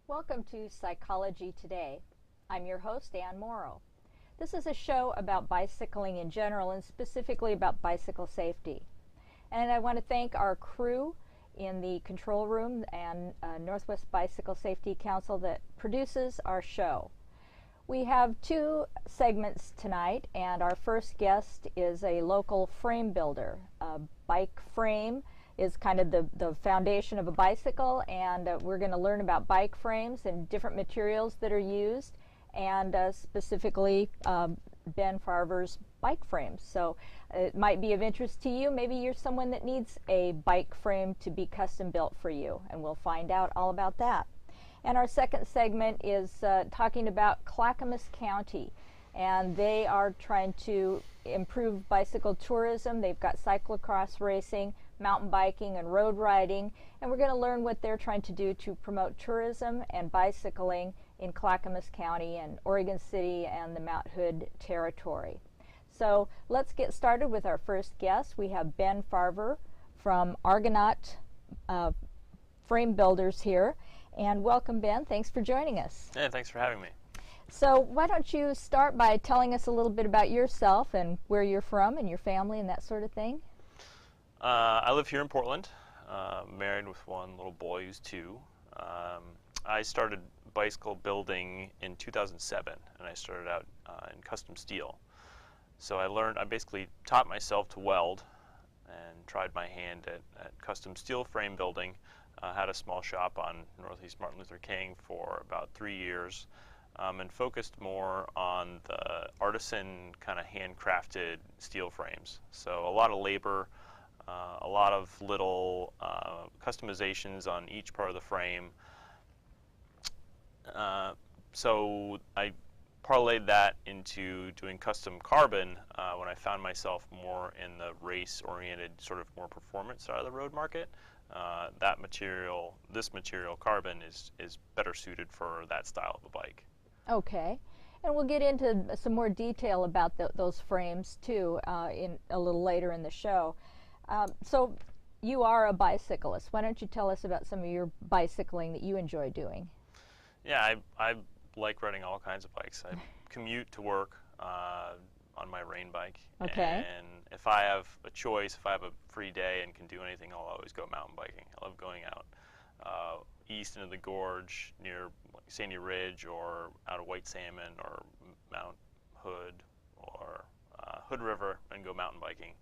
Welcome to Psychology Today. I'm your host, Ann Morrow. This is a show about bicycling in general and specifically about bicycle safety. And I want to thank our crew in the control room and Northwest Bicycle Safety Council that produces our show. We have two segments tonight, and our first guest is a local frame builder. A bike frame is kind of the foundation of a bicycle, and we're going to learn about bike frames and different materials that are used, and specifically Ben Farver's bike frames. So it might be of interest to you. Maybe you're someone that needs a bike frame to be custom built for you, and we'll find out all about that. And our second segment is talking about Clackamas County, and they are trying to improve bicycle tourism. They've got cyclocross racing, mountain biking, and road riding, and we're going to learn what they're trying to do to promote tourism and bicycling in Clackamas County and Oregon City and the Mount Hood territory. So let's get started with our first guest. We have Ben Farver from Argonaut Frame Builders here. And welcome, Ben. Thanks for joining us. Yeah, thanks for having me. So why don't you start by telling us a little bit about yourself and where you're from and your family and that sort of thing? I live here in Portland, married with one little boy who's 2. I started bicycle building in 2007, and I started out in custom steel. So I basically taught myself to weld and tried my hand at custom steel frame building. Had a small shop on Northeast Martin Luther King for about 3 years, and focused more on the artisan kind of handcrafted steel frames. So a lot of labor, a lot of little customizations on each part of the frame. So I parlayed that into doing custom carbon when I found myself more in the race-oriented, sort of more performance side of the road market. This material, carbon, is better suited for that style of a bike. Okay. And we'll get into some more detail about those frames, too, in a little later in the show. So you are a bicyclist. Why don't you tell us about some of your bicycling that you enjoy doing? Yeah, I like riding all kinds of bikes. I commute to work on my rain bike. Okay. And if I have a choice, if I have a free day and can do anything, I'll always go mountain biking. I love going out east into the gorge near Sandy Ridge or out of White Salmon or Mount Hood or Hood River and go mountain biking.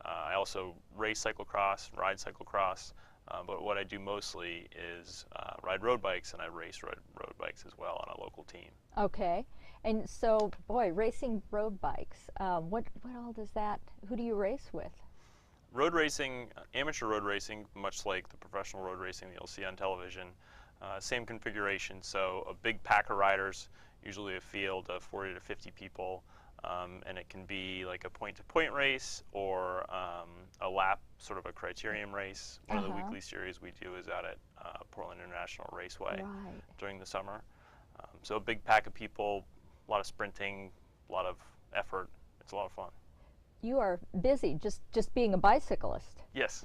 I also race cyclocross, ride cyclocross, but what I do mostly is ride road bikes, and I race road bikes as well on a local team. Okay. And so, boy, racing road bikes, what all does that, who do you race with? Road racing, amateur road racing, much like the professional road racing that you'll see on television, same configuration. So a big pack of riders, usually a field of 40 to 50 people, and it can be like a point-to-point race or a lap, sort of a criterium race. One of the weekly series we do is out at Portland International Raceway during the summer. So a big pack of people, a lot of sprinting, a lot of effort. It's a lot of fun. You are busy just being a bicyclist. Yes.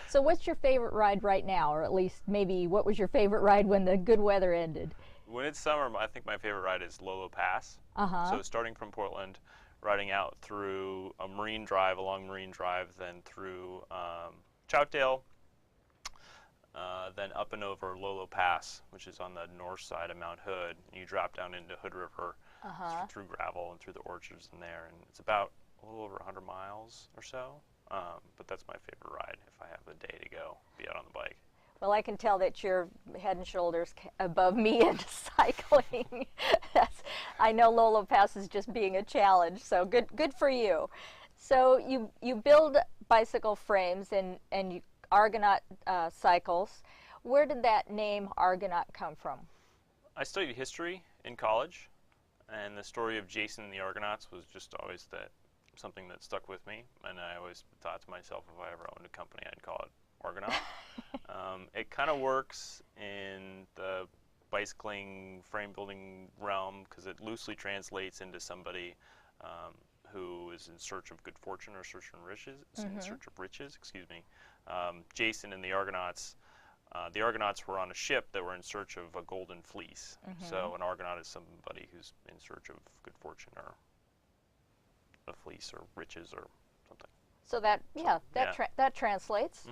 So what's your favorite ride right now, or at least maybe what was your favorite ride when the good weather ended? When it's summer, I think my favorite ride is Lolo Pass. So starting from Portland, riding out through a Marine Drive, along Marine Drive, then through Troutdale, then up and over Lolo Pass, which is on the north side of Mount Hood. And you drop down into Hood River through gravel and through the orchards in there. And it's about a little over 100 miles or so. But that's my favorite ride if I have a day to go, be out on the bike. Well, I can tell that you're head and shoulders above me in cycling. I know Lolo Pass is just being a challenge, so good for you. So you build bicycle frames and you Argonaut cycles. Where did that name Argonaut come from? I studied history in college, and the story of Jason and the Argonauts was just always something that stuck with me, and I always thought to myself, if I ever owned a company, I'd call it Argonaut. It kind of works in the bicycling frame building realm because it loosely translates into somebody who is in search of good fortune or in search of riches. Excuse me. Jason and the Argonauts The Argonauts were on a ship that were in search of a golden fleece. So an Argonaut is somebody who's in search of good fortune or a fleece or riches or something. So that, yeah, that translates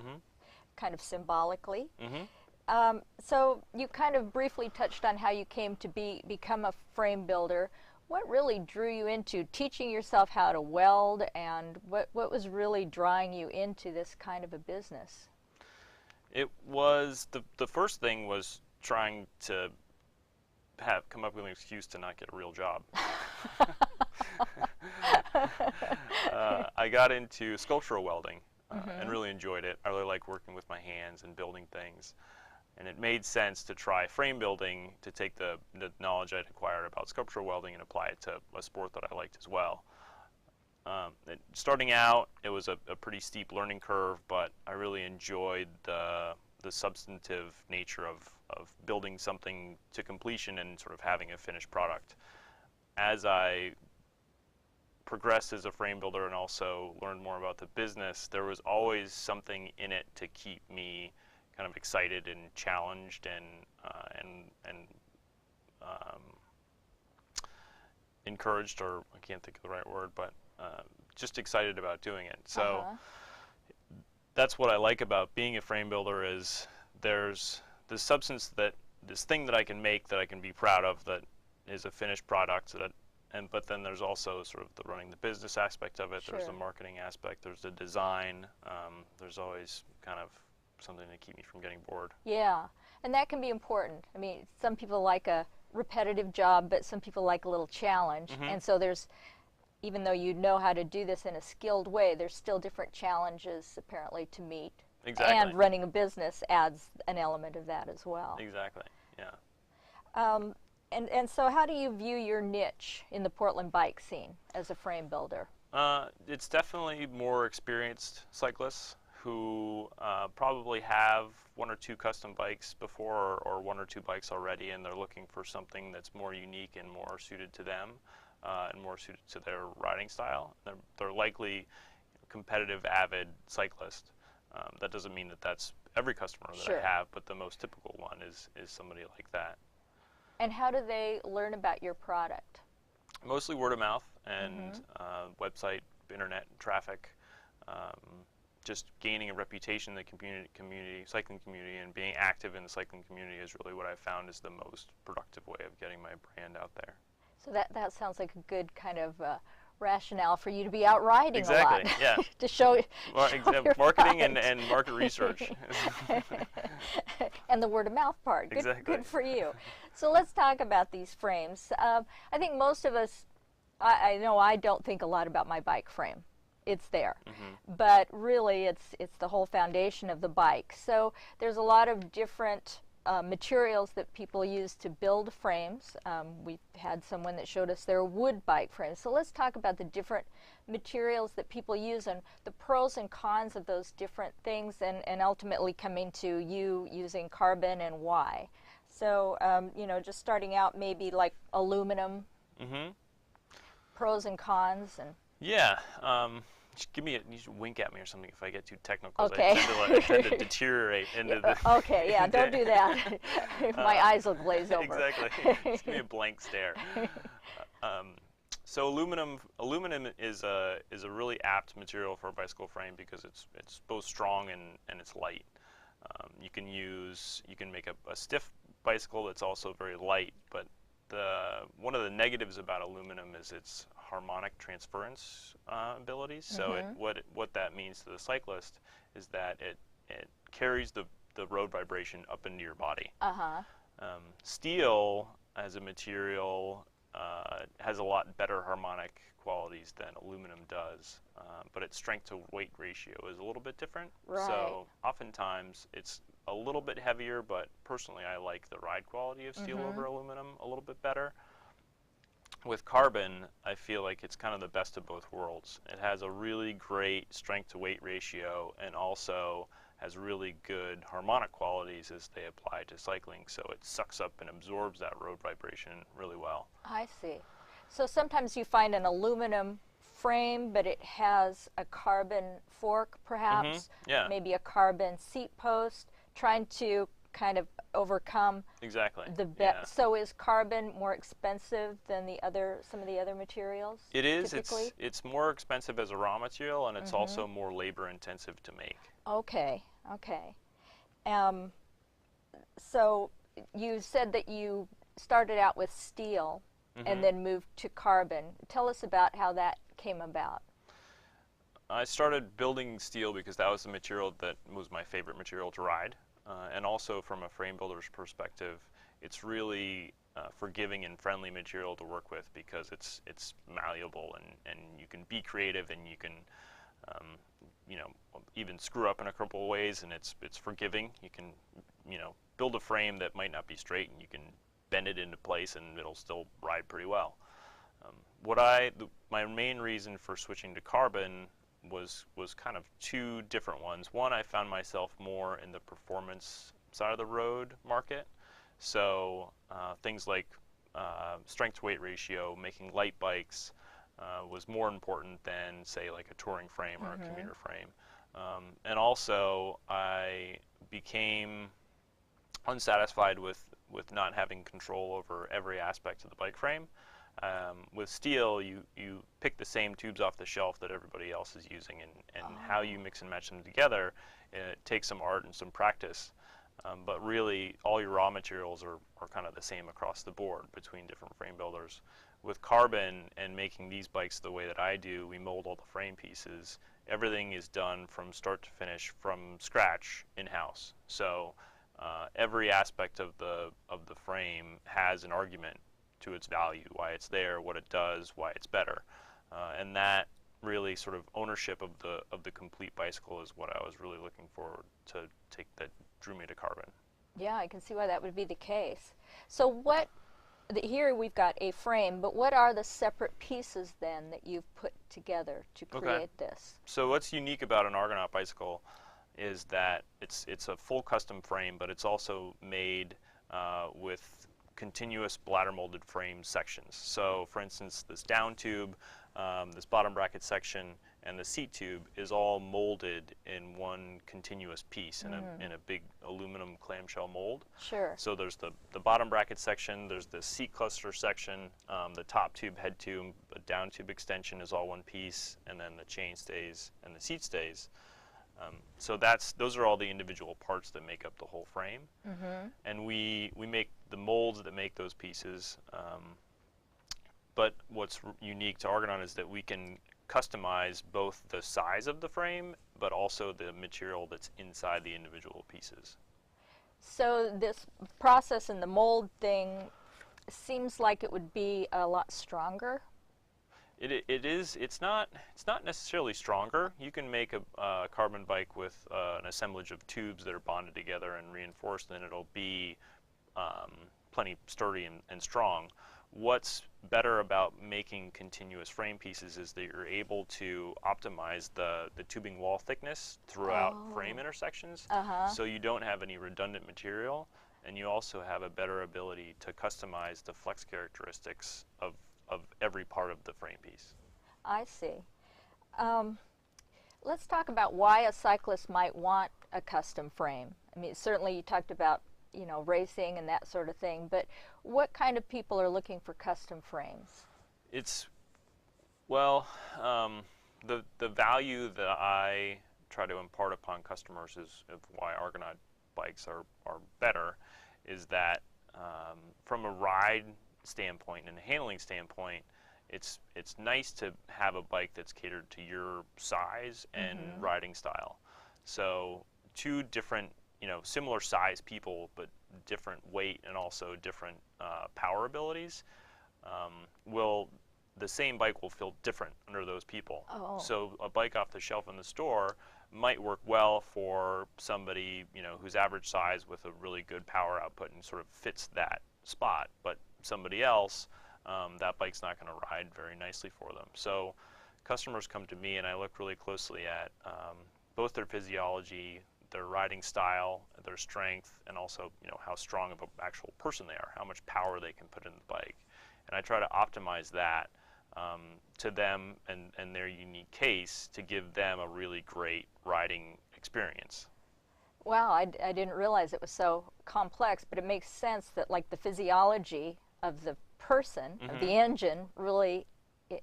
kind of symbolically. So you kind of briefly touched on how you came to become a frame builder. What really drew you into teaching yourself how to weld, and what was really drawing you into this kind of a business? It was, the first thing was trying to come up with an excuse to not get a real job. I got into sculptural welding and really enjoyed it. I really like working with my hands and building things. And it made sense to try frame building, to take the knowledge I'd acquired about sculptural welding and apply it to a sport that I liked as well. Starting out, it was a pretty steep learning curve, but I really enjoyed the substantive nature of building something to completion and sort of having a finished product. As I progressed as a frame builder and also learned more about the business, there was always something in it to keep me kind of excited and challenged and encouraged, or I can't think of the right word, but just excited about doing it. So that's what I like about being a frame builder, is there's this substance, this thing that I can make that I can be proud of, that is a finished product, but then there's also sort of the running the business aspect of it. There's the marketing aspect, there's the design, there's always kind of something to keep me from getting bored. Yeah, and that can be important. I mean, some people like a repetitive job, but some people like a little challenge. And so there's, even though you know how to do this in a skilled way, there's still different challenges apparently to meet. Exactly. And running a business adds an element of that as well. Exactly, yeah. And so how do you view your niche in the Portland bike scene as a frame builder? It's definitely more experienced cyclists who probably have one or two custom bikes before, or one or two bikes already, and they're looking for something that's more unique and more suited to them and more suited to their riding style. They're likely competitive, avid cyclists. That doesn't mean that that's every customer that I have, but the most typical one is somebody like that. And how do they learn about your product? Mostly word of mouth and website, internet traffic. Just gaining a reputation in the cycling community, and being active in the cycling community is really what I found is the most productive way of getting my brand out there. So that sounds like a good kind of rationale for you to be out riding a lot. Yeah. To show marketing and market research. And the word of mouth part. Good for you. So let's talk about these frames. I think most of us, I know I don't think a lot about my bike frame. It's there. But really it's the whole foundation of the bike. So there's a lot of different materials that people use to build frames. We had someone that showed us their wood bike frames. So let's talk about the different materials that people use and the pros and cons of those different things, and ultimately coming to you using carbon and why. So you know, just starting out, maybe like aluminum, pros and cons. And yeah. Just you should wink at me or something if I get too technical. Okay. I tend to deteriorate into the... Okay, yeah, don't do that. My eyes will glaze over. Exactly. Just give me a blank stare. So aluminum is a really apt material for a bicycle frame because it's both strong and it's light. You can make a stiff bicycle that's also very light, but one of the negatives about aluminum is its harmonic transference abilities. So what that means to the cyclist is that it carries the road vibration up into your body. Steel as a material has a lot better harmonic qualities than aluminum does, but its strength to weight ratio is a little bit different. Right. So oftentimes it's a little bit heavier, but personally I like the ride quality of steel over aluminum a little bit better. With carbon, I feel like it's kind of the best of both worlds. It has a really great strength to weight ratio and also has really good harmonic qualities as they apply to cycling, so it sucks up and absorbs that road vibration really well. I see. So sometimes you find an aluminum frame, but it has a carbon fork perhaps, maybe a carbon seat post. trying to kind of overcome Exactly. the Yeah. So is carbon more expensive than some of the other materials? It is. Typically? It's more expensive as a raw material, and it's Mm-hmm. also more labor intensive to make. Okay. Okay. Um, so you said that you started out with steel and Hmm. then moved to carbon. Tell us about how that came about. I started building steel because that was the material that was my favorite material to ride, and also from a frame builder's perspective, it's really forgiving and friendly material to work with because it's malleable and you can be creative and you can um, you know, even screw up in a couple of ways, and it's forgiving. You can, build a frame that might not be straight, and you can bend it into place, and it'll still ride pretty well. Um, my main reason for switching to carbon was kind of two different ones. One, I found myself more in the performance side of the road market, so things like strength to weight ratio, making light bikes, was more important than, say, like a touring frame or a Mm-hmm. commuter frame. And also, I became unsatisfied with not having control over every aspect of the bike frame. With steel, you pick the same tubes off the shelf that everybody else is using, and how you Oh. mix and match them together, it takes some art and some practice. But really, all your raw materials are kind of the same across the board between different frame builders. With carbon and making these bikes the way that I do, we mold all the frame pieces. Everything is done from start to finish from scratch in-house. So every aspect of the frame has an argument to its value, why it's there, what it does, why it's better, and that really sort of ownership of the complete bicycle is what I was really looking forward to take that drew me to carbon. Yeah, I can see why that would be the case. So here we've got a frame, but what are the separate pieces then that you've put together to Okay. create this? So what's unique about an Argonaut bicycle is that it's a full custom frame, but it's also made with continuous bladder molded frame sections. So for instance, this down tube, this bottom bracket section, and the seat tube is all molded in one continuous piece in a big aluminum clamshell mold. Sure. So there's the bottom bracket section, there's the seat cluster section, the top tube, head tube, the down tube extension is all one piece, and then the chain stays and the seat stays. So those are all the individual parts that make up the whole frame. Mm-hmm. And we make the molds that make those pieces. But what's unique to Argonaut is that we can customize both the size of the frame, but also the material that's inside the individual pieces. So this process in the mold thing seems like it would be a lot stronger. It is. It's not necessarily stronger. You can make a carbon bike with an assemblage of tubes that are bonded together and reinforced, and it'll be plenty sturdy and strong. What's better about making continuous frame pieces is that you're able to optimize the tubing wall thickness throughout frame intersections, Uh-huh. so you don't have any redundant material, and you also have a better ability to customize the flex characteristics of every part of the frame piece. I see. Um, let's talk about why a cyclist might want a custom frame. I mean, certainly you talked about, racing and that sort of thing, but what kind of people are looking for custom frames? It's well, the value that I try to impart upon customers is of why Argonaut bikes are better, is that from a ride standpoint and a handling standpoint, it's nice to have a bike that's catered to your size and riding style. So two different, similar size people, but different weight and also different power abilities, will the same bike will feel different under those people. Oh. So a bike off the shelf in the store might work well for somebody, who's average size with a really good power output and sort of fits that spot, but somebody else, that bike's not going to ride very nicely for them. So customers come to me and I look really closely at both their physiology, their riding style, their strength, and also how strong of an actual person they are, how much power they can put in the bike. And I try to optimize that to them and their unique case to give them a really great riding experience. Wow, I didn't realize it was so complex, but it makes sense that like the physiology of the person, of the engine, really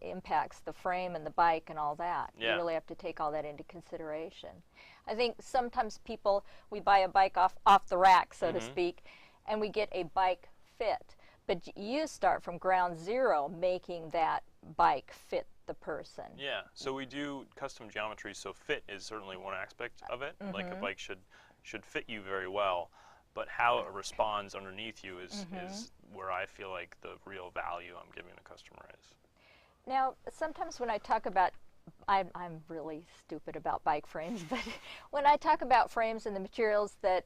impacts the frame and the bike and all that. Yeah. You really have to take all that into consideration. I think sometimes people, we buy a bike off the rack, so to speak, and we get a bike fit. But you start from ground zero making that bike fit the person. Yeah, so we do custom geometry, so fit is certainly one aspect of it. Like a bike should fit you very well, but how it responds underneath you is where I feel like the real value I'm giving the customer is. Now, sometimes when I talk about, I'm really stupid about bike frames, but when I talk about frames and the materials that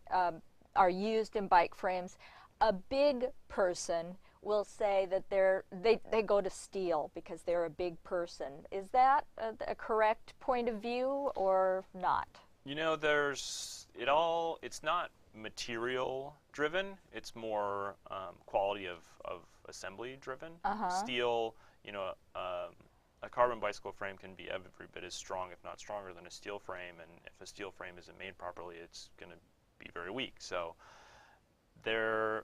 are used in bike frames, a big person will say that they go to steel because they're a big person. Is that a correct point of view or not? You know, it's not material driven, it's more quality of assembly driven. Steel, you know, a carbon bicycle frame can be every bit as strong, if not stronger, than a steel frame, and if a steel frame isn't made properly, it's going to be very weak. So there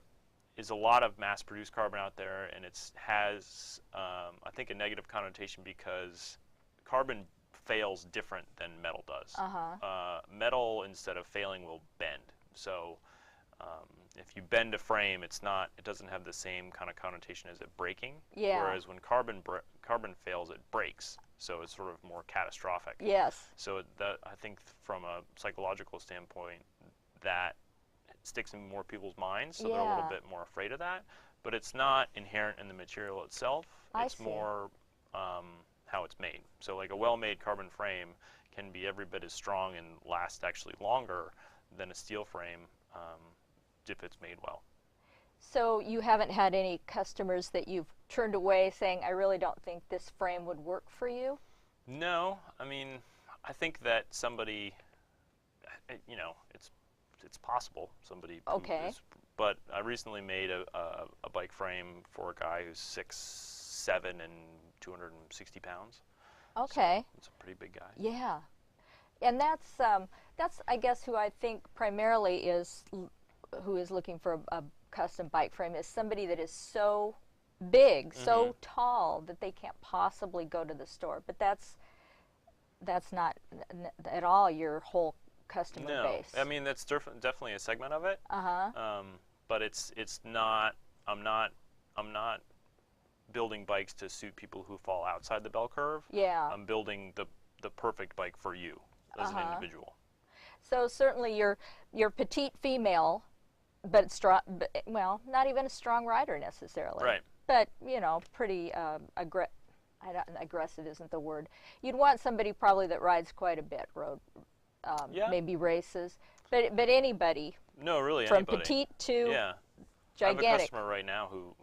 is a lot of mass-produced carbon out there, and it has, I think, a negative connotation because carbon fails different than metal does. Metal, instead of failing, will bend. So if you bend a frame, it doesn't have the same kind of connotation as it breaking. Yeah. Whereas when carbon fails, it breaks. So it's sort of more catastrophic. Yes. So I think from a psychological standpoint, that sticks in more people's minds, so they're a little bit more afraid of that. But it's not inherent in the material itself. It's more how it's made. So like a well-made carbon frame can be every bit as strong and last actually longer than a steel frame if it's made well. So you haven't had any customers that you've turned away saying, I really don't think this frame would work for you? No, I mean, I think that somebody, you know, it's possible somebody. Okay. But I recently made a bike frame for a guy who's 6'7" and 260 pounds. Okay. So it's a pretty big guy. Yeah. And that's I guess who I think primarily is who is looking for a custom bike frame is somebody that is so big, so tall that they can't possibly go to the store. But that's not at all your whole customer base. I mean that's definitely a segment of it. But it's not. I'm not building bikes to suit people who fall outside the bell curve. Yeah. I'm building the perfect bike for you as an individual. So certainly you're petite female, but strong. Well, not even a strong rider necessarily. Right. But you know, pretty aggressive isn't the word. You'd want somebody probably that rides quite a bit, road, maybe races. But anybody. No, really from anybody. Petite to gigantic. I have a customer right now who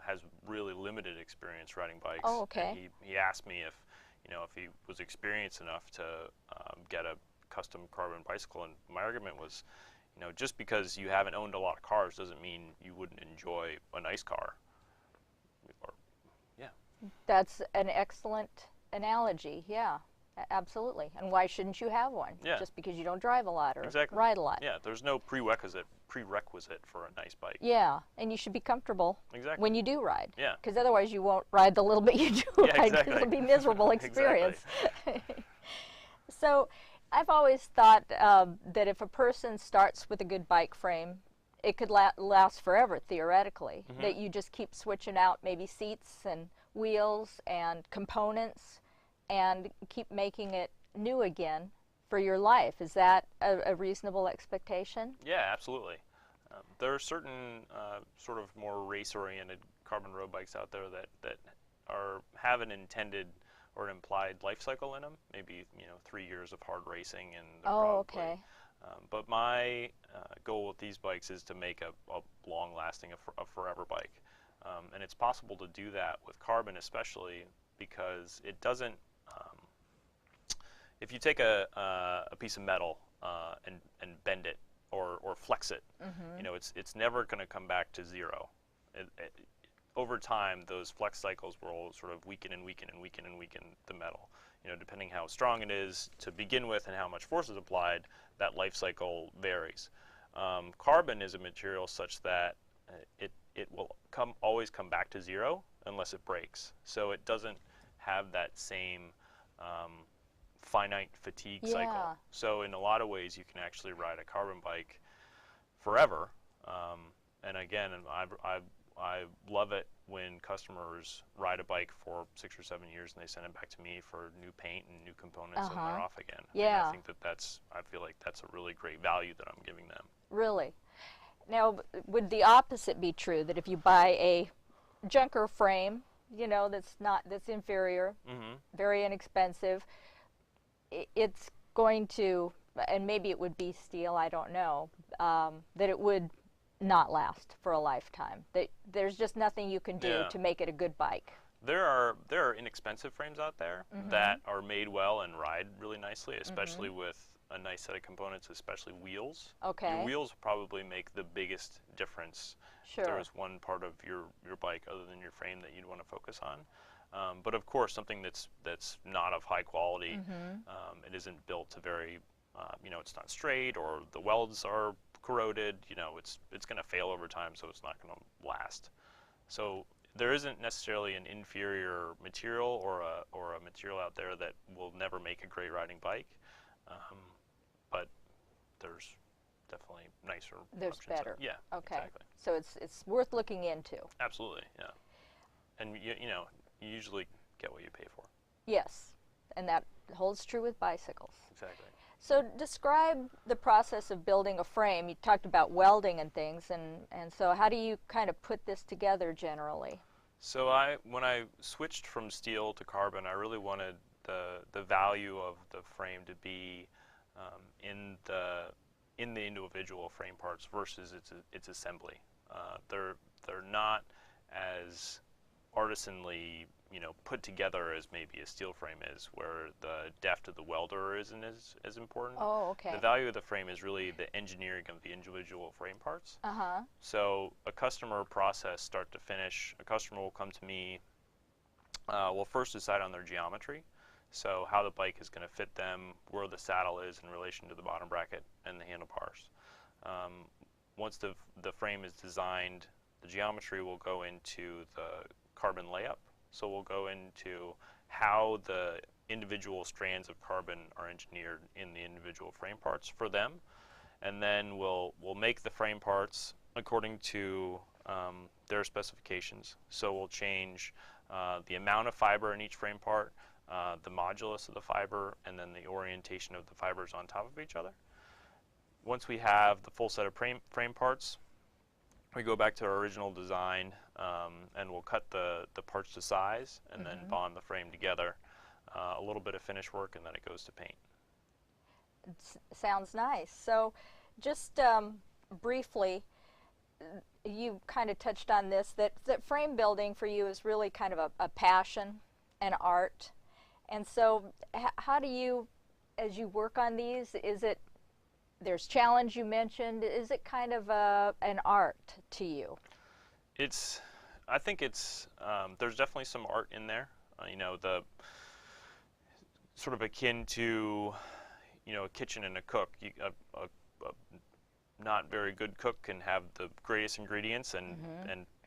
has really limited experience riding bikes. Oh, okay. And he asked me if he was experienced enough to get a custom carbon bicycle, and my argument was, just because you haven't owned a lot of cars doesn't mean you wouldn't enjoy a nice car. That's an excellent analogy. Yeah. Absolutely. And why shouldn't you have one? Yeah. Just because you don't drive a lot or Exactly. ride a lot. Yeah, there's no prerequisite for a nice bike. Yeah, and you should be comfortable Exactly. when you do ride. Yeah. Because otherwise you won't ride the little bit you do Yeah, ride. exactly. It'll be a miserable experience. Exactly. So I've always thought that if a person starts with a good bike frame, it could last forever, theoretically. That you just keep switching out maybe seats and wheels and components and keep making it new again for your life. Is that a reasonable expectation? Yeah, absolutely. There are certain sort of more race-oriented carbon road bikes out there that have an intended or implied life cycle in them. Maybe 3 years of hard racing and okay. But my goal with these bikes is to make a long-lasting, a forever bike, and it's possible to do that with carbon, especially because it doesn't. If you take a piece of metal and bend it or flex it, it's never going to come back to zero. Over time, those flex cycles will sort of weaken and weaken and weaken and weaken the metal. depending how strong it is to begin with and how much force is applied, that life cycle varies. Carbon is a material such that it will always come back to zero unless it breaks. So it doesn't have that same finite fatigue cycle. So in a lot of ways, you can actually ride a carbon bike forever. And again, I love it when customers ride a bike for 6 or 7 years and they send it back to me for new paint and new components and they're off again. I think I feel like that's a really great value that I'm giving them. Really? Now, would the opposite be true, that if you buy a junker frame, that's inferior, very inexpensive, it's going to, and maybe it would be steel, I don't know, that it would not last for a lifetime? That there's just nothing you can do to make it a good bike? There are inexpensive frames out there that are made well and ride really nicely, especially with a nice set of components, especially wheels. Okay. Your wheels probably make the biggest difference. Sure. If there is one part of your bike other than your frame that you'd want to focus on. But of course, something that's not of high quality, it isn't built to very, it's not straight, or the welds are corroded. It's going to fail over time, so it's not going to last. So there isn't necessarily an inferior material or a material out there that will never make a great riding bike. But there's definitely nicer options. There's better. Yeah. Okay. Exactly. So it's worth looking into. Absolutely. Yeah. And you usually get what you pay for. Yes, and that holds true with bicycles. Exactly. So describe the process of building a frame. You talked about welding and things, and so how do you kind of put this together generally? So when I switched from steel to carbon, I really wanted the value of the frame to be in the individual frame parts versus its assembly. They're not as artisanally put together as maybe a steel frame is, where the depth of the welder isn't as important. Oh, okay. The value of the frame is really the engineering of the individual frame parts. So a customer process, start to finish, a customer will come to me, will first decide on their geometry. So how the bike is going to fit them, where the saddle is in relation to the bottom bracket and the handlebars. Once the frame is designed, the geometry will go into the carbon layup. So we'll go into how the individual strands of carbon are engineered in the individual frame parts for them. And then we'll make the frame parts according to their specifications. So we'll change the amount of fiber in each frame part, the modulus of the fiber, and then the orientation of the fibers on top of each other. Once we have the full set of frame parts, we go back to our original design, and we'll cut the parts to size and then bond the frame together. A little bit of finish work, and then it goes to paint. Sounds nice. So just briefly, you kind of touched on this, that frame building for you is really kind of a passion, an art. And so how do you, as you work on these, there's challenge you mentioned, is it kind of an art to you? I think there's definitely some art in there. The sort of akin to, a kitchen and a cook. A not very good cook can have the greatest ingredients and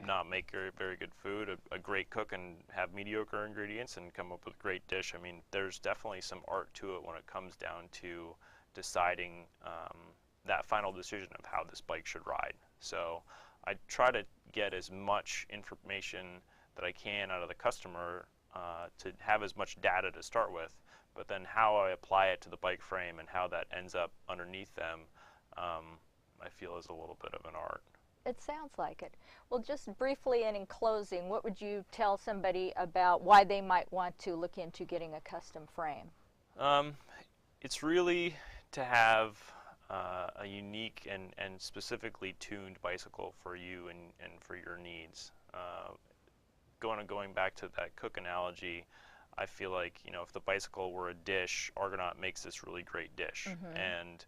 not make very good food. A great cook can have mediocre ingredients and come up with a great dish. I mean, there's definitely some art to it when it comes down to deciding that final decision of how this bike should ride. So I try to get as much information that I can out of the customer to have as much data to start with, but then how I apply it to the bike frame and how that ends up underneath them, I feel is a little bit of an art. It sounds like it. Well, just briefly and in closing, what would you tell somebody about why they might want to look into getting a custom frame? It's really to have a unique and specifically tuned bicycle for you and for your needs. Going back to that cook analogy, I feel like, if the bicycle were a dish, Argonaut makes this really great dish. And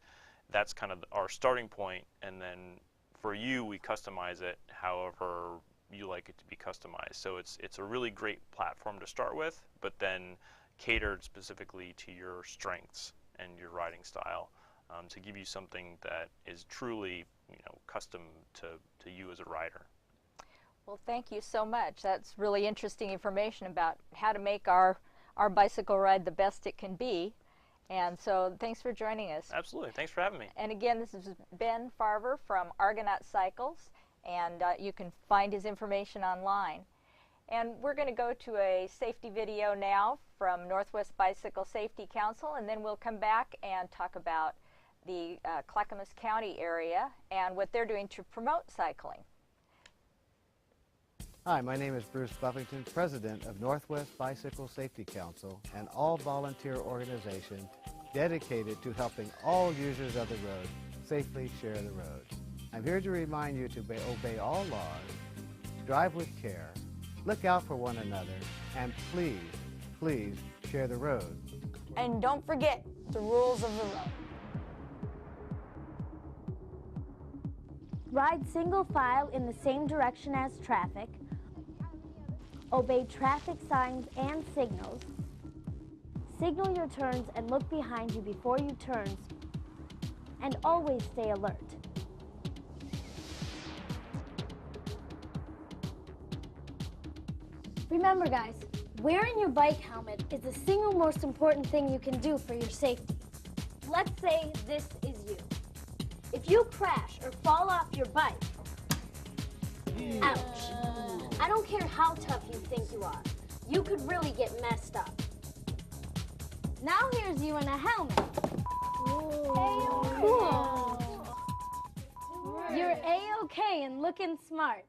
that's kind of our starting point, and then for you, we customize it however you like it to be customized. So it's a really great platform to start with, but then catered specifically to your strengths and your riding style, to give you something that is truly, custom to you as a rider. Well, thank you so much. That's really interesting information about how to make our bicycle ride the best it can be. And so thanks for joining us. Absolutely. Thanks for having me. And again, this is Ben Farver from Argonaut Cycles, and you can find his information online. And we're going to go to a safety video now from Northwest Bicycle Safety Council, and then we'll come back and talk about the Clackamas County area and what they're doing to promote cycling. Hi, my name is Bruce Buffington, President of Northwest Bicycle Safety Council, an all-volunteer organization dedicated to helping all users of the road safely share the road. I'm here to remind you to obey all laws, drive with care, look out for one another, and please, please share the road. And don't forget the rules of the road. Ride single file in the same direction as traffic. Obey traffic signs and signals. Signal your turns and look behind you before you turn. And always stay alert. Remember guys, wearing your bike helmet is the single most important thing you can do for your safety. Let's say this is you. If you crash or fall off your bike, ouch. I don't care how tough you think you are. You could really get messed up. Now here's you in a helmet. Cool. You're A-okay and looking smart.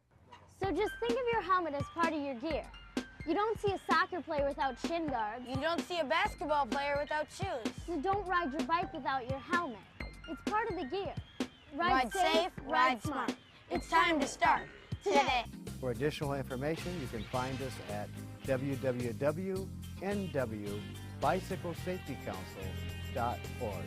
So just think of your helmet as part of your gear. You don't see a soccer player without shin guards. You don't see a basketball player without shoes. You don't ride your bike without your helmet. It's part of the gear. Ride safe, ride smart. It's time to start today. For additional information, you can find us at www.nwbicyclesafetycouncil.org.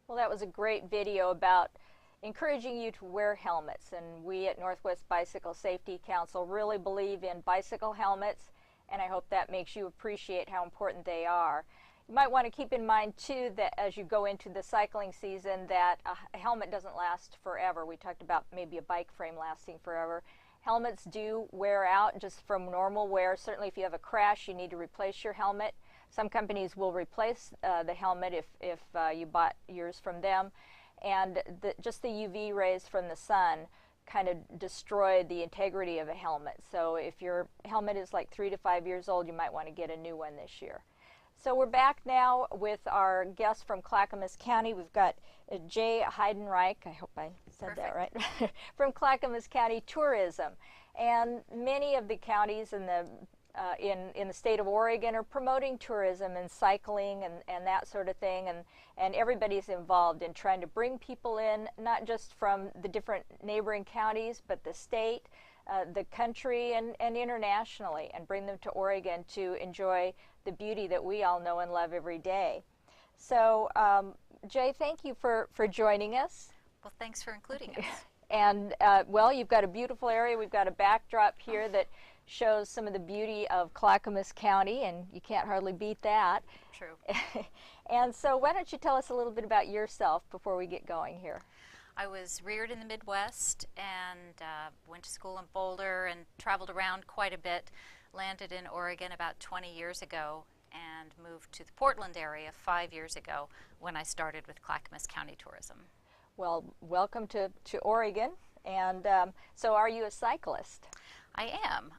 Well, that was a great video about encouraging you to wear helmets, and we at Northwest Bicycle Safety Council really believe in bicycle helmets, and I hope that makes you appreciate how important they are. You might want to keep in mind too that as you go into the cycling season that a helmet doesn't last forever. We talked about maybe a bike frame lasting forever. Helmets do wear out just from normal wear. Certainly if you have a crash you need to replace your helmet. Some companies will replace the helmet if you bought yours from them. And just the UV rays from the sun kind of destroy the integrity of a helmet. So if your helmet is like 3 to 5 years old, you might want to get a new one this year. So we're back now with our guest from Clackamas County. We've got Jay Heidenreich, I hope I said that right, from Clackamas County Tourism. And many of the counties in the state of Oregon are promoting tourism and cycling and that sort of thing, and everybody's involved in trying to bring people in, not just from the different neighboring counties, but the state, the country, and internationally, and bring them to Oregon to enjoy the beauty that we all know and love every day. So, Jay, thank you for joining us. Well, thanks for including us. And, well, you've got a beautiful area. We've got a backdrop here that shows some of the beauty of Clackamas County, and you can't hardly beat that. True. And so why don't you tell us a little bit about yourself before we get going here? I was reared in the Midwest and went to school in Boulder and traveled around quite a bit. Landed in Oregon about 20 years ago and moved to the Portland area 5 years ago when I started with Clackamas County Tourism. Well, welcome to Oregon. And so are you a cyclist? I am.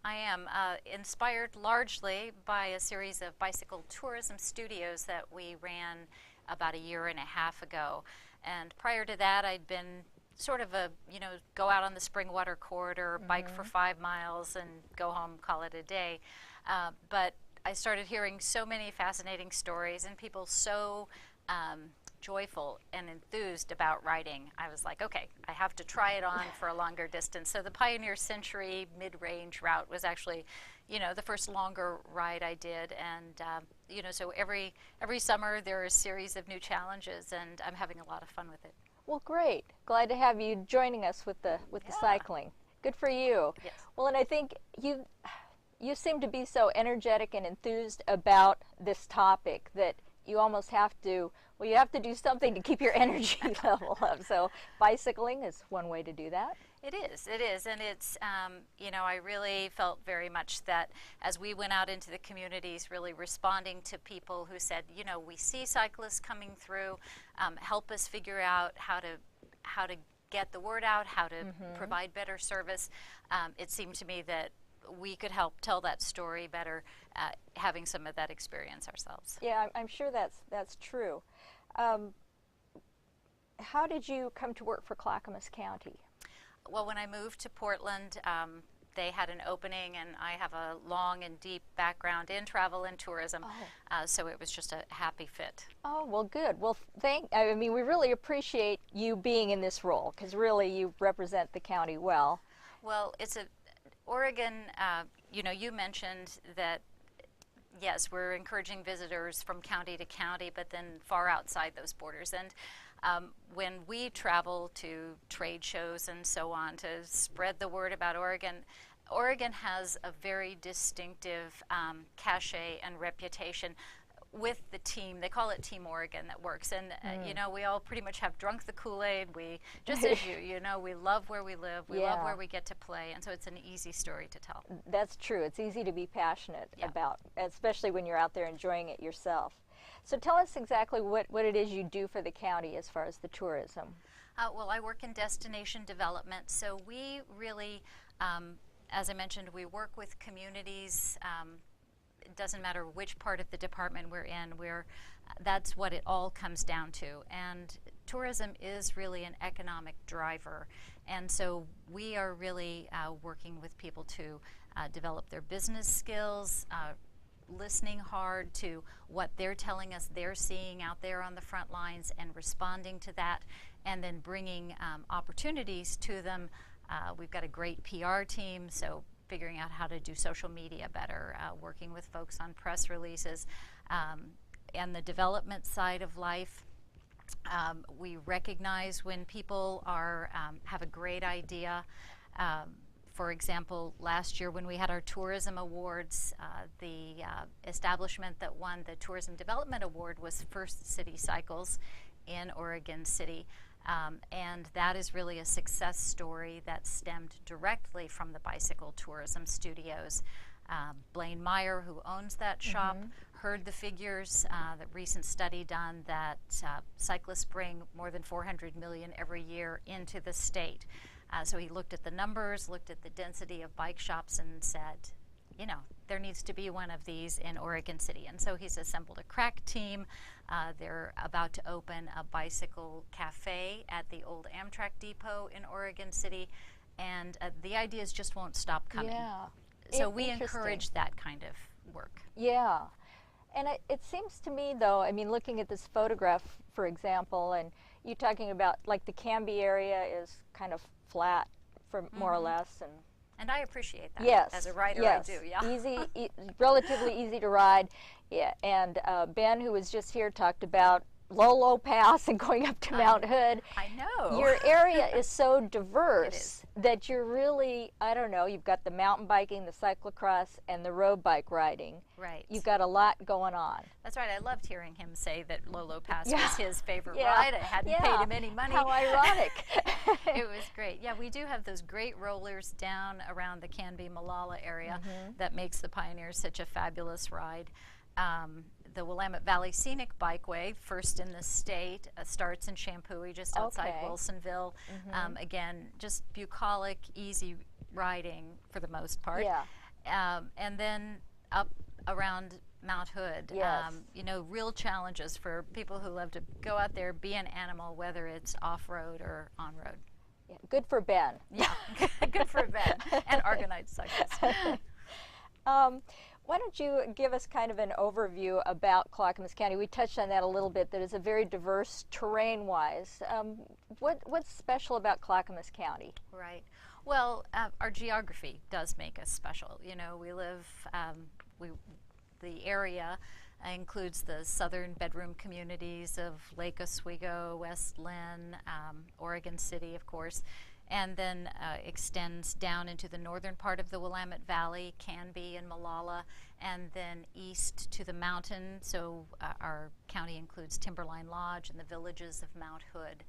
Inspired largely by a series of bicycle tourism studios that we ran about a year and a half ago. And prior to that, I'd been sort of a, go out on the Springwater corridor, bike for 5 miles and go home, call it a day. But I started hearing so many fascinating stories and people so joyful and enthused about riding, I was like, okay, I have to try it on for a longer distance. So the Pioneer Century mid-range route was actually, you know, the first longer ride I did. And, you know, so every summer there are a series of new challenges, and I'm having a lot of fun with it. Well, great. Glad to have you joining us with the cycling. Good for you. Yes. Well, and I think you seem to be so energetic and enthused about this topic that you almost have to, well, you have to do something to keep your energy level up. So bicycling is one way to do that. It is, and it's, you know, I really felt very much that as we went out into the communities, really responding to people who said, you know, we see cyclists coming through, help us figure out how to get the word out, how to provide better service. It seemed to me that we could help tell that story better, having some of that experience ourselves. Yeah, I'm sure that's true. How did you come to work for Clackamas County? Well, when I moved to Portland, they had an opening, and I have a long and deep background in travel and tourism, so it was just a happy fit. Oh, well, good. Well, I mean, we really appreciate you being in this role, because really you represent the county well. Well, Oregon, you know, you mentioned that, yes, we're encouraging visitors from county to county, but then far outside those borders. And when we travel to trade shows and so on to spread the word about Oregon, Oregon has a very distinctive cachet and reputation with the team. They call it Team Oregon that works. And, you know, we all pretty much have drunk the Kool-Aid. We, just as you know, we love where we live. We love where we get to play. And so it's an easy story to tell. That's true. It's easy to be passionate about, especially when you're out there enjoying it yourself. So tell us exactly what it is you do for the county as far as the tourism. Well, I work in destination development. So we really, as I mentioned, we work with communities. It doesn't matter which part of the department we're in, that's what it all comes down to. And tourism is really an economic driver. And so we are really working with people to develop their business skills, listening hard to what they're telling us they're seeing out there on the front lines and responding to that, and then bringing opportunities to them. We've got a great PR team, so figuring out how to do social media better, working with folks on press releases, and the development side of life. We recognize when people have a great idea. For example, last year when we had our tourism awards, the establishment that won the Tourism Development Award was First City Cycles in Oregon City. And that is really a success story that stemmed directly from the Bicycle Tourism Studios. Blaine Meyer, who owns that shop, heard the figures, the recent study done that cyclists bring more than 400 million every year into the state. So he looked at the numbers, looked at the density of bike shops, and said, you know, there needs to be one of these in Oregon City. And so he's assembled a crack team. They're about to open a bicycle cafe at the old Amtrak depot in Oregon City. And the ideas just won't stop coming. Yeah. So we encourage that kind of work. Yeah. And it seems to me, though, I mean, looking at this photograph, for example, and you talking about, like, the Canby area is kind of flat, for more or less, and I appreciate that. Yes, as a rider, yes. I do. Yeah, easy, relatively easy to ride. Yeah, and Ben, who was just here, talked about Lolo Pass and going up to Mount Hood. I know. Your area is so diverse that you're really, I don't know, you've got the mountain biking, the cyclocross, and the road bike riding. Right. You've got a lot going on. That's right. I loved hearing him say that Lolo Pass was his favorite ride. I hadn't paid him any money. How ironic. It was great. Yeah, we do have those great rollers down around the Canby-Molalla area that makes the Pioneers such a fabulous ride. The Willamette Valley Scenic Bikeway, first in the state, starts in Shampooey, just outside Wilsonville. Again, just bucolic, easy riding for the most part. Yeah. And then up around Mount Hood. Yes. You know, real challenges for people who love to go out there, be an animal, whether it's off-road or on-road. Yeah, good for Ben. Yeah, good for Ben and Argonaut cyclists. Why don't you give us kind of an overview about Clackamas County? We touched on that a little bit, that it's a very diverse terrain-wise. What's special about Clackamas County? Right. Well, our geography does make us special. You know, we live, the area includes the southern bedroom communities of Lake Oswego, West Lynn, Oregon City, of course, and then extends down into the northern part of the Willamette Valley, Canby and Molalla, and then east to the mountain. So our county includes Timberline Lodge and the villages of Mount Hood.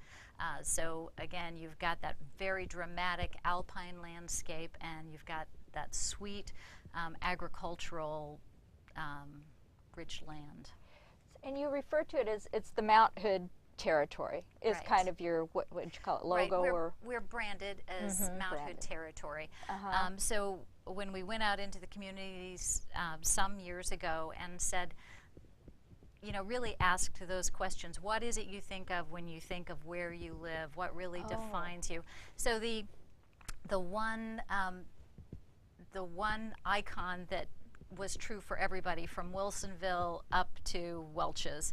So again, you've got that very dramatic alpine landscape, and you've got that sweet agricultural rich land. And you refer to it as it's the Mount Hood territory is Right. kind of your, what would you call it, logo? Right. Or We're branded as Mount Hood branded. territory. Uh-huh. So when we went out into the communities some years ago and said, you know, really asked those questions, what is it you think of when you think of where you live? What really defines you? So the one icon that was true for everybody from Wilsonville up to Welch's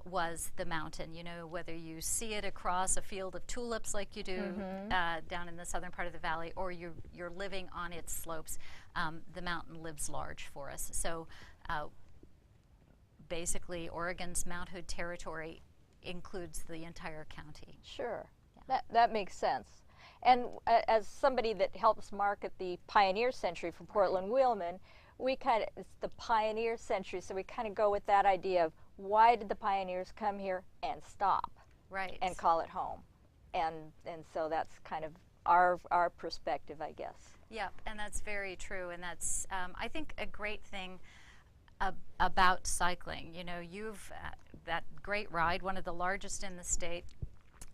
was the mountain. You know, whether you see it across a field of tulips like you do down in the southern part of the valley, or you're living on its slopes, the mountain lives large for us. So basically, Oregon's Mount Hood territory includes the entire county. Sure, Yeah. that makes sense. And as somebody that helps market the Pioneer Century for Portland Wheelman, we it's the Pioneer Century, so we kind of go with that idea of why did the pioneers come here and stop Right. and call it home, and so that's kind of our perspective, I guess. Yep, and that's very true, and that's I think a great thing about cycling. You know, you've that great ride, one of the largest in the state,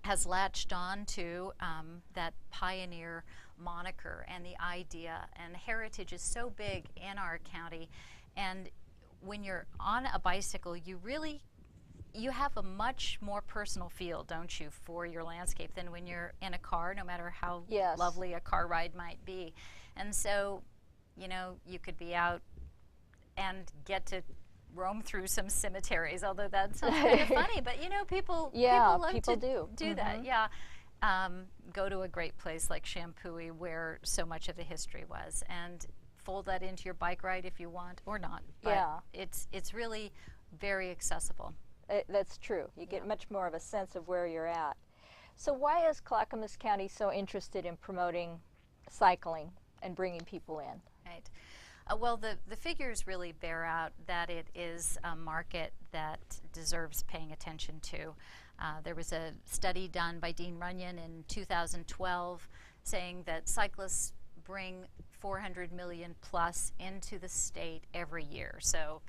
has latched on to that pioneer moniker and the idea, and heritage is so big in our county. And when you're on a bicycle, you have a much more personal feel, don't you, for your landscape than when you're in a car, no matter how Yes. lovely a car ride might be. And so, you know, you could be out and get to roam through some cemeteries, although that sounds kind of funny, but you know, people love people to do. that. Yeah. Go to a great place like Shampooey, where so much of the history was, and fold that into your bike ride if you want, or not. But Yeah. it's really very accessible. That's true. You get much more of a sense of where you're at. So why is Clackamas County so interested in promoting cycling and bringing people in? Right. Well, the figures really bear out that it is a market that deserves paying attention to. There was a study done by Dean Runyon in 2012 saying that cyclists bring 400 million plus into the state every year. So,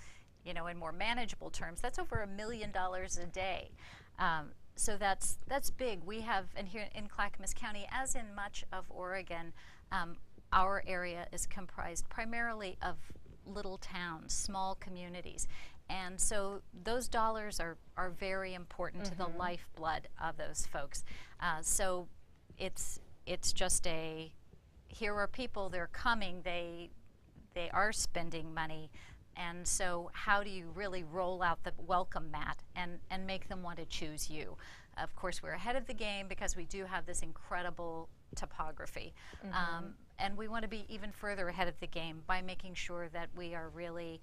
you know, in more manageable terms, that's over $1 million a day. So that's big. We have, and here in Clackamas County, as in much of Oregon, our area is comprised primarily of little towns, small communities. And so those dollars are very important to the lifeblood of those folks. So it's just here are people, they're coming, they are spending money. And so how do you really roll out the welcome mat and make them want to choose you? Of course, we're ahead of the game because we do have this incredible topography. And we want to be even further ahead of the game by making sure that we are really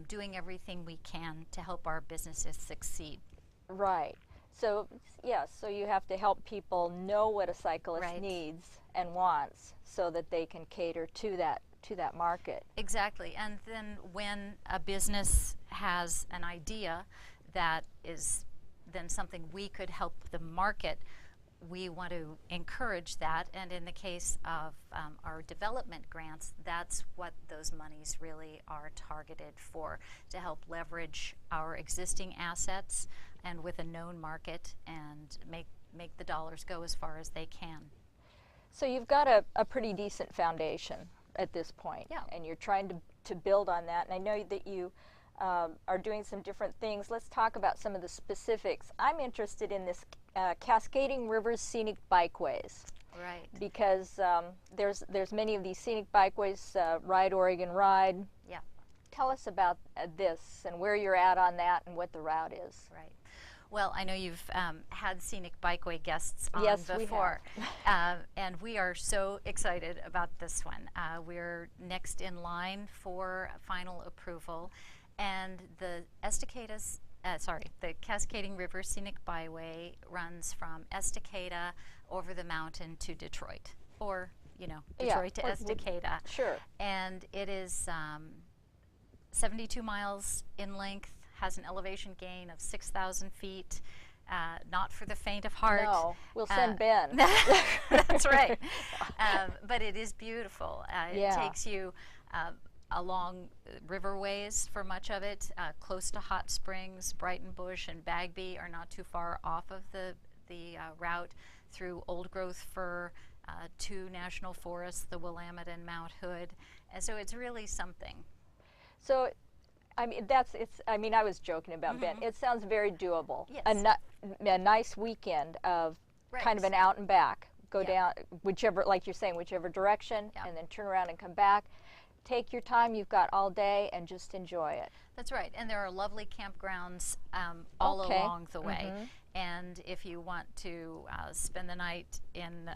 doing everything we can to help our businesses succeed. Right. So, yes, so you have to help people know what a cyclist Right. needs and wants so that they can cater to that market. Exactly. And then when a business has an idea that is then something we could help them market, we want to encourage that. And in the case of our development grants, that's what those monies really are targeted for, to help leverage our existing assets and with a known market and make the dollars go as far as they can. So you've got a pretty decent foundation at this point. Yeah. And you're trying to build on that. And I know that you are doing some different things. Let's talk about some of the specifics. I'm interested in this Cascading Rivers Scenic Bikeways. Right. Because there's many of these scenic bikeways, Ride Oregon Ride. Yeah. tell us about this and where you're at on that and what the route is. Right. Well, I know you've had Scenic Bikeway guests on Yes, before, and we are so excited about this one. We're next in line for final approval, and the the Cascading River Scenic Byway runs from Estacada over the mountain to Detroit, or Detroit to Estacada. Sure. And it is 72 miles in length. Has an elevation gain of 6,000 feet. Not for the faint of heart. No, we'll send Ben. That's right. But it is beautiful. It takes you along riverways for much of it, close to hot springs. Brighton Bush and Bagby are not too far off of the route, through old growth fir, 2 national forests, the Willamette and Mount Hood. And so it's really something. So, I mean, I was joking about Ben. It sounds very doable. Yes. A nice weekend of kind of an out and back. Go down whichever, like you're saying, whichever direction, and then turn around and come back. Take your time. You've got all day, and just enjoy it. That's right. And there are lovely campgrounds all along the way. And if you want to spend the night in,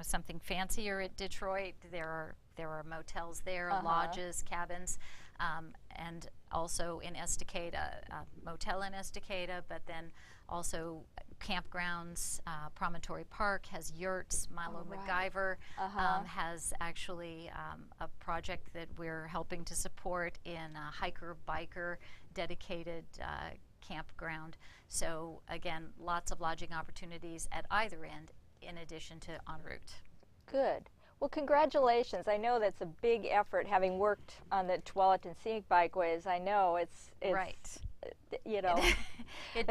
something fancier at Detroit, there are motels there, lodges, cabins. And also in Estacada, motel in Estacada, but then also campgrounds. Promontory Park has yurts. Milo MacGyver has actually a project that we're helping to support in a hiker-biker dedicated campground. So again, lots of lodging opportunities at either end, in addition to en route. Good. Well, congratulations. I know that's a big effort, having worked on the Tualatin Scenic Bikeways. I know it's right. It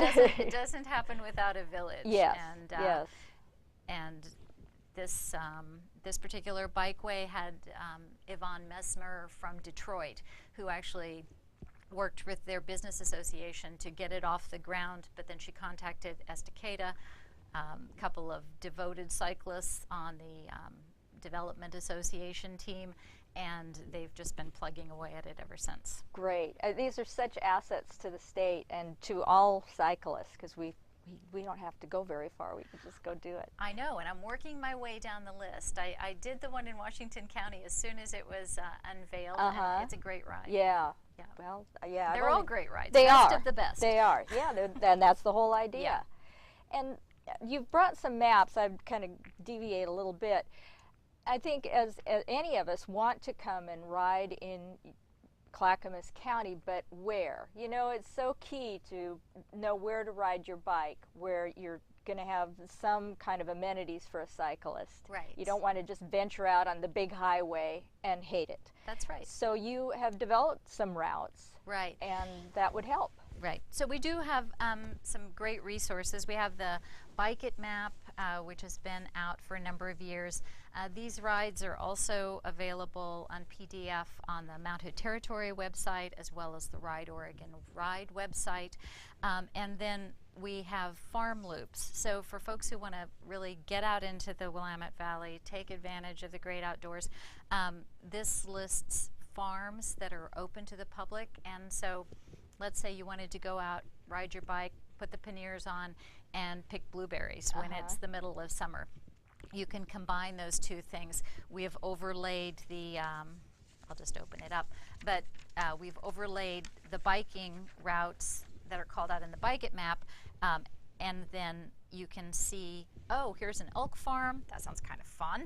doesn't happen without a village. Yes. And, yes. And this particular bikeway had Yvonne Messmer from Detroit, who actually worked with their business association to get it off the ground, but then she contacted Estacada, a couple of devoted cyclists on the Development Association team, and they've just been plugging away at it ever since. Great. These are such assets to the state and to all cyclists, because we don't have to go very far. We can just go do it. I know, and I'm working my way down the list. I did the one in Washington County as soon as it was unveiled, and it's a great ride. Yeah. Well, yeah. They're all great rides. They best are. of the best. They are. Yeah, and that's the whole idea. And you've brought some maps. I'd kind of deviate a little bit. I think as any of us want to come and ride in Clackamas County, but where? It's so key to know where to ride your bike, where you're going to have some kind of amenities for a cyclist. Right. You don't want to just venture out on the big highway and hate it. That's right. So you have developed some routes. Right. And that would help. Right. So we do have some great resources. We have the Bike It map, which has been out for a number of years. These rides are also available on PDF on the Mount Hood Territory website, as well as the Ride Oregon Ride website. And then we have farm loops. So for folks who want to really get out into the Willamette Valley, take advantage of the great outdoors, this lists farms that are open to the public. And so let's say you wanted to go out, ride your bike, put the panniers on, and pick blueberries when it's the middle of summer. You can combine those two things. We have overlaid the, I'll just open it up, but we've overlaid the biking routes that are called out in the Bike It map, and then you can see, oh, here's an elk farm. That sounds kind of fun.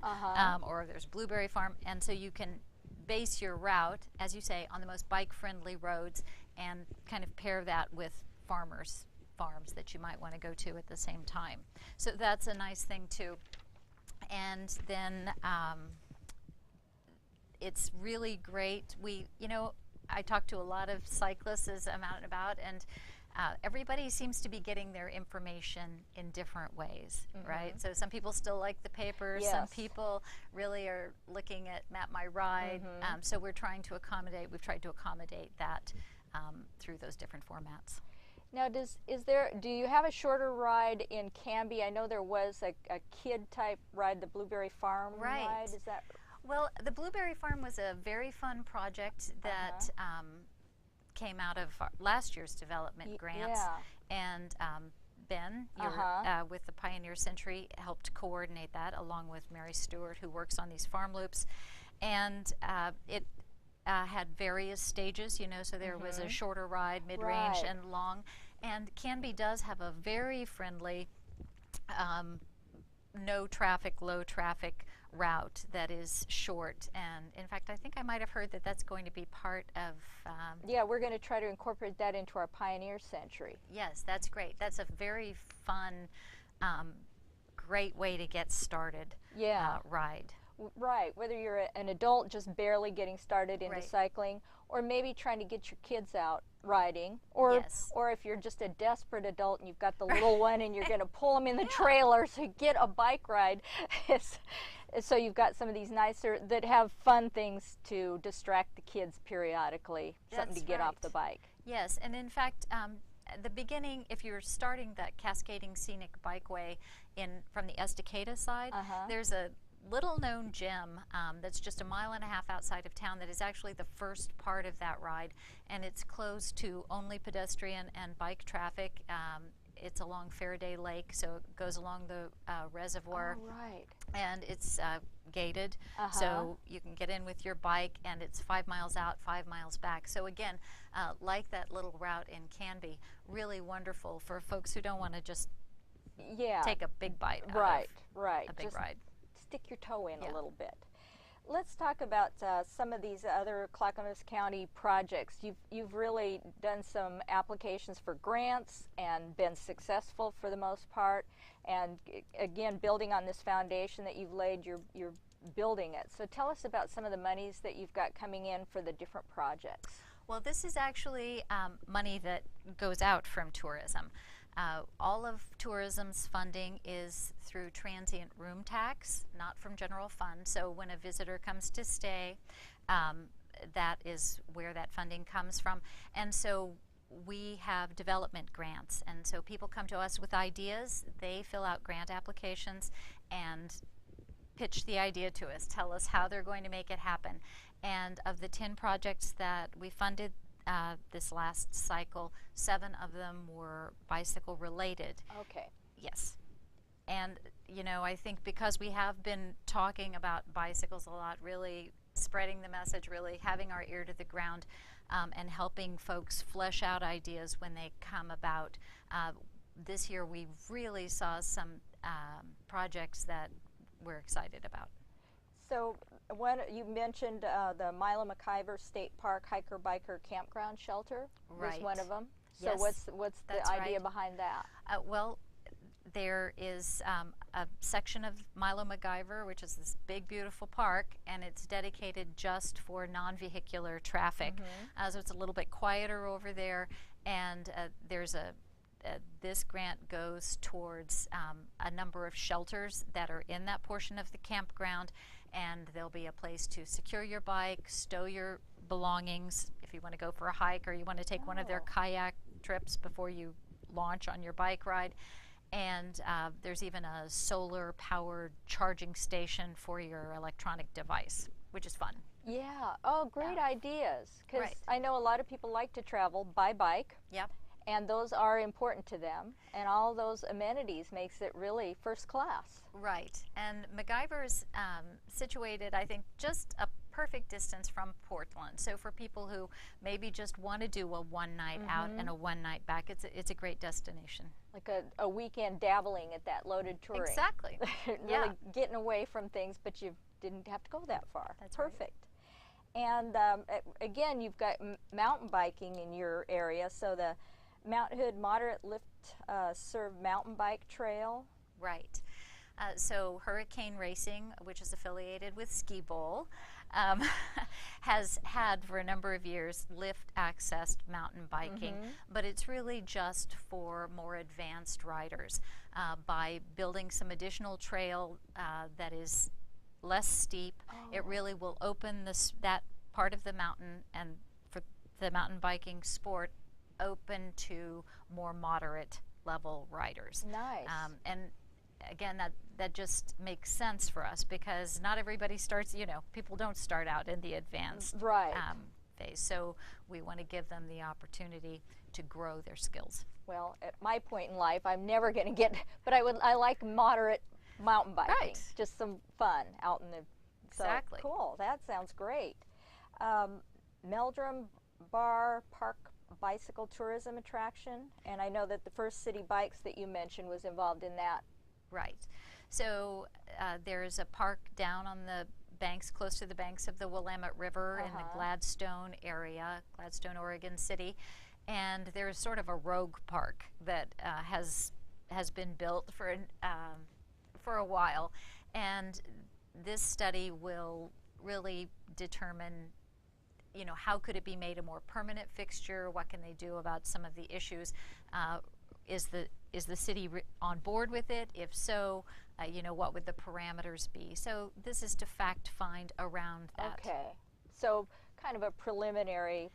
Or there's blueberry farm, and so you can base your route, as you say, on the most bike-friendly roads, and kind of pair that with farmers' farms that you might want to go to at the same time. So that's a nice thing too. And then it's really great. I talk to a lot of cyclists as I'm out and about, and everybody seems to be getting their information in different ways, right? So some people still like the papers. Some people really are looking at Map My Ride. So we're trying to accommodate. We've tried to accommodate that through those different formats. Now, do you have a shorter ride in Canby? I know there was a kid type ride, the Blueberry Farm ride. Is that? Well, the Blueberry Farm was a very fun project that came out of last year's development grants. Yeah. And Ben, with the Pioneer Century, helped coordinate that along with Mary Stewart, who works on these farm loops. And it had various stages, you know, so there was a shorter ride, mid-range, Right. and long. And Canby does have a very friendly, no traffic, low traffic route that is short. And in fact, I think I might have heard that that's going to be part of Yeah, we're going to try to incorporate that into our Pioneer Century. yes, that's great. That's a very fun, great way to get started. Yeah. Ride. Right, whether you're an adult just barely getting started into Right. cycling, or maybe trying to get your kids out riding, or Yes. or if you're just a desperate adult and you've got the little one and you're going to pull them in the trailer to get a bike ride. So you've got some of these nicer that have fun things to distract the kids periodically, something to That's get off right. the bike. Yes, and in fact, at the beginning, if you're starting that cascading scenic bikeway from the Estacada side, there's a little known gem that's just a mile and a half outside of town that is actually the first part of that ride, and it's closed to only pedestrian and bike traffic. It's along Faraday Lake, so it goes along the reservoir. Oh, right. And it's gated, so you can get in with your bike, and it's 5 miles out, 5 miles back. So again, like that little route in Canby, really wonderful for folks who don't want to just take a big bite out Right, of right. a big Just ride. stick your toe in Yeah. a little bit. Let's talk about some of these other Clackamas County projects. You've really done some applications for grants and been successful for the most part. And again, building on this foundation that you've laid, you're building it. So tell us about some of the monies that you've got coming in for the different projects. Well, this is actually money that goes out from tourism. All of tourism's funding is through transient room tax, not from general fund. So when a visitor comes to stay, that is where that funding comes from. And so we have development grants. And so people come to us with ideas, they fill out grant applications and pitch the idea to us, tell us how they're going to make it happen. And of the 10 projects that we funded this last cycle, 7 of them were bicycle related. Okay. Yes. And, you know, I think because we have been talking about bicycles a lot, really spreading the message, really having our ear to the ground, and helping folks flesh out ideas when they come about. This year we really saw some projects that we're excited about. So you mentioned the Milo McIver State Park Hiker Biker Campground Shelter was one of them. So Yes, what's the that's idea right. behind that? Well, there is a section of Milo McIver, which is this big, beautiful park, and it's dedicated just for non-vehicular traffic. So it's a little bit quieter over there, and there's this grant goes towards a number of shelters that are in that portion of the campground, and there'll be a place to secure your bike, stow your belongings if you want to go for a hike or you want to take one of their kayak trips before you launch on your bike ride. And there's even a solar powered charging station for your electronic device, which is fun. Yeah. Oh, great ideas. Because Right. I know a lot of people like to travel by bike. Yep. And those are important to them, and all those amenities makes it really first class. Right, and MacGyver's situated, I think, just a perfect distance from Portland. So for people who maybe just want to do a one night out and a one night back, it's a great destination. Like a weekend dabbling at that loaded touring. Exactly. Really Yeah. getting away from things, but you didn't have to go that far. That's right. perfect. And again, you've got mountain biking in your area, so the Mount Hood Moderate Lift Serve Mountain Bike Trail. Right. So Hurricane Racing, which is affiliated with Ski Bowl, has had for a number of years lift-accessed mountain biking, but it's really just for more advanced riders. By building some additional trail that is less steep, it really will open that part of the mountain, and for the mountain biking sport, open to more moderate level riders. Nice. And again, that just makes sense for us because not everybody starts, people don't start out in the advanced Right. birthdays. So we want to give them the opportunity to grow their skills. Well, at my point in life, I'm never going to get, but I like moderate mountain biking. Right. Just some fun out in the, Exactly. So cool, that sounds great. Meldrum Bar Park bicycle tourism attraction, and I know that the First City Bikes that you mentioned was involved in that. Right. So there's a park down on the banks, close to the banks of the Willamette River in the Gladstone area, Gladstone, Oregon City, and there's sort of a rogue park that has been built for a while, and this study will really determine, you know, how could it be made a more permanent fixture? What can they do about some of the issues? Is the city on board with it? If so, you know, what would the parameters be? So this is to fact find around that. Okay, so kind of a preliminary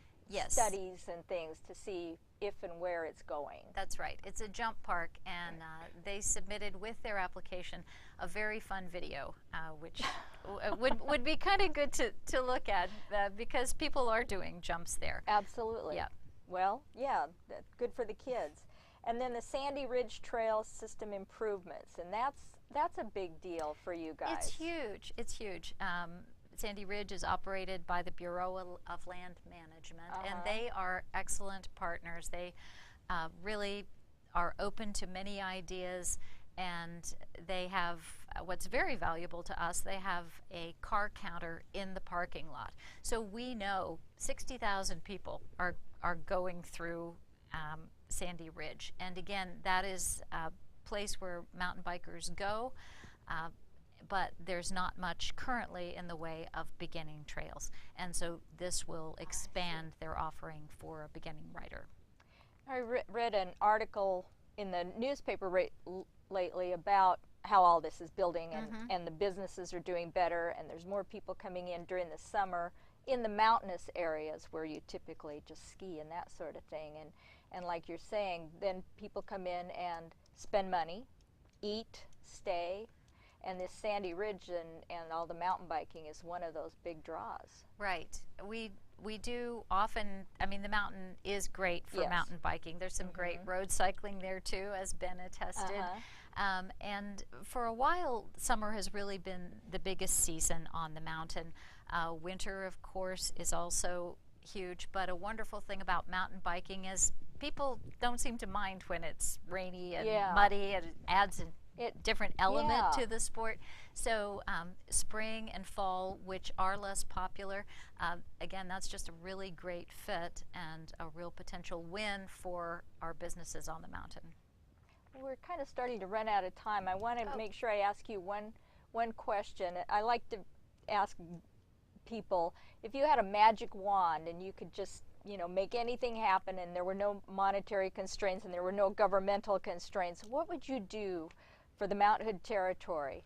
studies and things to see if and where it's going. That's right. It's a jump park, and they submitted with their application a very fun video, which would be kind of good to look at because people are doing jumps there. Absolutely. Yeah. Well, yeah, good for the kids. And then the Sandy Ridge Trail system improvements, and that's a big deal for you guys. It's huge. It's huge. Sandy Ridge is operated by the Bureau of Land Management, and they are excellent partners. They really are open to many ideas, and they have what's very valuable to us. They have a car counter in the parking lot, so we know 60,000 people are going through Sandy Ridge, and again, that is a place where mountain bikers go. But there's not much currently in the way of beginning trails, and so this will expand their offering for a beginning rider. I read an article in the newspaper lately about how all this is building, and the businesses are doing better, and there's more people coming in during the summer in the mountainous areas where you typically just ski and that sort of thing. And like you're saying, then people come in and spend money, eat, stay. And this Sandy Ridge and all the mountain biking is one of those big draws. Right. We do often, I mean, the mountain is great for mountain biking. There's some great road cycling there too, as Ben attested. And for a while, summer has really been the biggest season on the mountain. Winter, of course, is also huge, but a wonderful thing about mountain biking is people don't seem to mind when it's rainy and muddy, and it adds a different element to the sport. So spring and fall, which are less popular, again, that's just a really great fit and a real potential win for our businesses on the mountain. We're kind of starting to run out of time. I want to make sure I ask you one question. I like to ask people, if you had a magic wand and you could just, you know, make anything happen, and there were no monetary constraints and there were no governmental constraints, what would you do for the Mount Hood territory?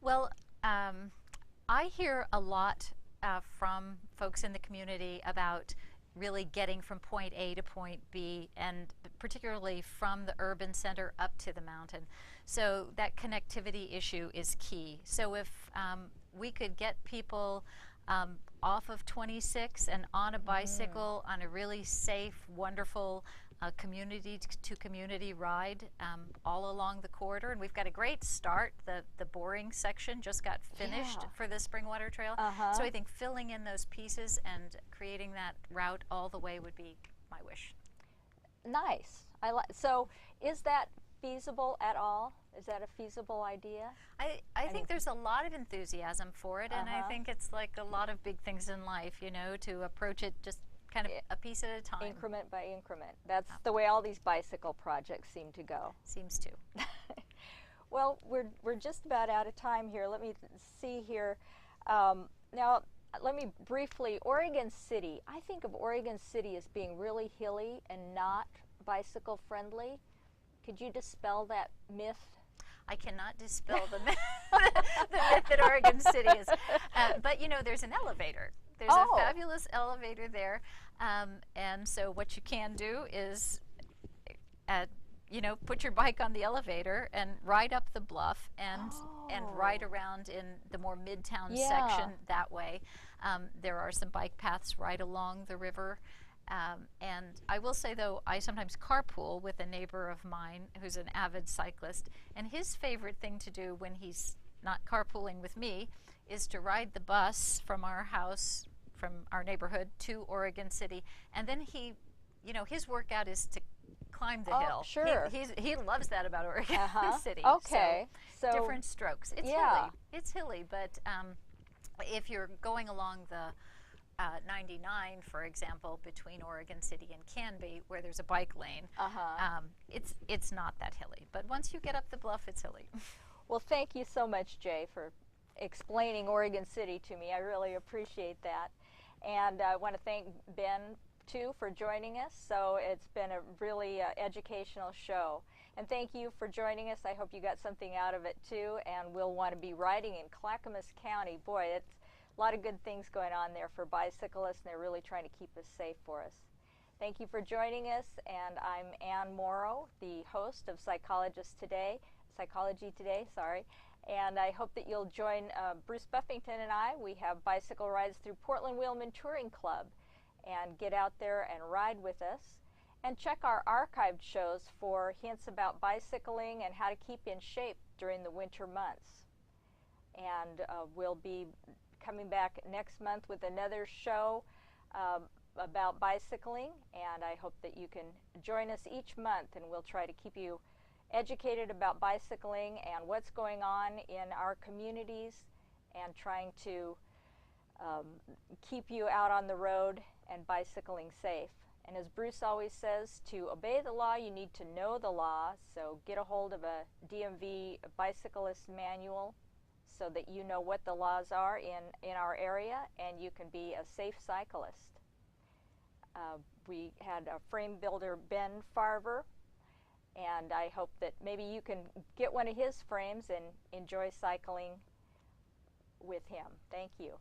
Well, I hear a lot from folks in the community about really getting from point A to point B, and particularly from the urban center up to the mountain. So that connectivity issue is key. So if we could get people off of 26 and on a bicycle on a really safe, wonderful community-to-community ride all along the corridor, and we've got a great start. The boring section just got finished for the Springwater Trail, so I think filling in those pieces and creating that route all the way would be my wish. Nice. So is that feasible at all? Is that a feasible idea? I think there's a lot of enthusiasm for it, and I think it's like a lot of big things in life, you know, to approach it just kind of a piece at a time. Increment by increment. That's the way all these bicycle projects seem to go. Seems to. Well, we're just about out of time here. Let me see here. Now, let me briefly, Oregon City. I think of Oregon City as being really hilly and not bicycle friendly. Could you dispel that myth? I cannot dispel the myth that Oregon City is. But, you know, there's an elevator. There's a fabulous elevator there. And so what you can do is you know, put your bike on the elevator and ride up the bluff and ride around in the more midtown section that way. There are some bike paths right along the river. And I will say, though, I sometimes carpool with a neighbor of mine who's an avid cyclist, and his favorite thing to do when he's not carpooling with me is to ride the bus from our house, from our neighborhood to Oregon City, and then he, you know, his workout is to climb the hill. Sure. He loves that about Oregon City. Okay. So different strokes. It's hilly. It's hilly, but if you're going along the 99, for example, between Oregon City and Canby, where there's a bike lane, it's not that hilly. But once you get up the bluff, it's hilly. Well, thank you so much, Jay, for explaining Oregon City to me. I really appreciate that. And I want to thank Ben, too, for joining us. So it's been a really educational show. And thank you for joining us. I hope you got something out of it, too. And we'll want to be riding in Clackamas County. Boy, it's a lot of good things going on there for bicyclists, and they're really trying to keep us safe for us. Thank you for joining us, and I'm Ann Morrow, the host of Psychology Today, and I hope that you'll join Bruce Buffington and I. We have bicycle rides through Portland Wheelman Touring Club, and get out there and ride with us. And check our archived shows for hints about bicycling and how to keep in shape during the winter months. And we'll be coming back next month with another show about bicycling, and I hope that you can join us each month, and we'll try to keep you educated about bicycling and what's going on in our communities, and trying to keep you out on the road and bicycling safe. And as Bruce always says, to obey the law, you need to know the law, so get a hold of a DMV bicyclist manual so that you know what the laws are in our area, and you can be a safe cyclist. We had a frame builder, Ben Farver, and I hope that maybe you can get one of his frames and enjoy cycling with him. Thank you.